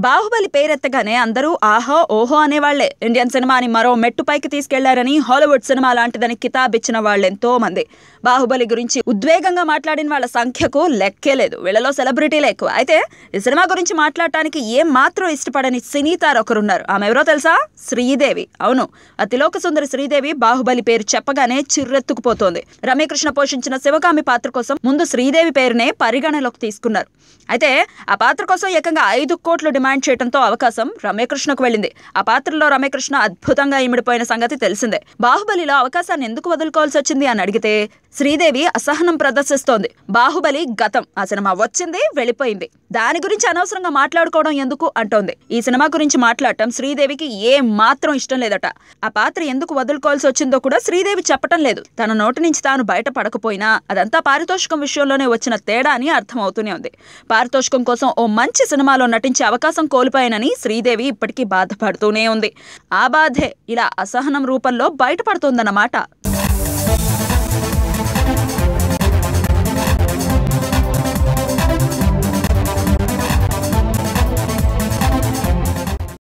బాహుబలి పేరెత్తగానే అందరూ ఆహో ఓహో అనేవాళ్లే. ఇండియన్ సినిమాని మరో మెట్టు పైకి తీసుకెళ్లారని, హాలీవుడ్ సినిమా లాంటిదని కితాబిచ్చిన వాళ్ళెంతో మంది. బాహుబలి గురించి ఉద్వేగంగా మాట్లాడిన వాళ్ళ సంఖ్యకు లెక్కే లేదు. వీళ్ళలో సెలబ్రిటీలే ఎక్కువ. అయితే ఈ సినిమా గురించి మాట్లాడటానికి ఏం మాత్రం ఇష్టపడని సినీ తారొకరున్నారు. ఆమె ఎవరో తెలుసా? శ్రీదేవి. అవును, అతిలోక సుందరి శ్రీదేవి బాహుబలి పేరు చెప్పగానే చిర్రెత్తుకుపోతోంది. రమ్యకృష్ణ పోషించిన శివగామి పాత్ర కోసం ముందు శ్రీదేవి పేరునే పరిగణలోకి తీసుకున్నారు. అయితే ఆ పాత్ర కోసం ఏకంగా 5 కోట్లు డిమాండ్ చేయడంతో అవకాశం రమ్యకృష్ణకు వెళ్ళింది. ఆ పాత్రలో రమ్యకృష్ణ అద్భుతంగా ఇమిడిపోయిన సంగతి తెలిసిందే. బాహుబలిలో అవకాశాన్ని ఎందుకు వదులుకోవాల్సి వచ్చింది అని అడిగితే శ్రీదేవి అసహనం ప్రదర్శిస్తోంది. బాహుబలి గతం, ఆ సినిమా వచ్చింది వెళ్ళిపోయింది, దాని గురించి అనవసరంగా మాట్లాడుకోవడం ఎందుకు అంటోంది. ఈ సినిమా గురించి మాట్లాడటం శ్రీదేవికి ఏం మాత్రం ఇష్టం లేదట. ఆ పాత్ర ఎందుకు వదులుకోవాల్సి వచ్చిందో కూడా శ్రీదేవి చెప్పటం లేదు. తన నోటి నుంచి తాను బయటపడకపోయినా అదంతా పారితోషికం విషయంలోనే వచ్చిన తేడా అని అర్థమవుతూనే ఉంది. పారితోషికం కోసం ఓ మంచి సినిమాలో నటించే అవకాశం కోల్పోయానని శ్రీదేవి ఇప్పటికీ బాధపడుతూనే ఉంది. ఆ బాధే ఇలా అసహనం రూపంలో బయటపడుతోందన్నమాట.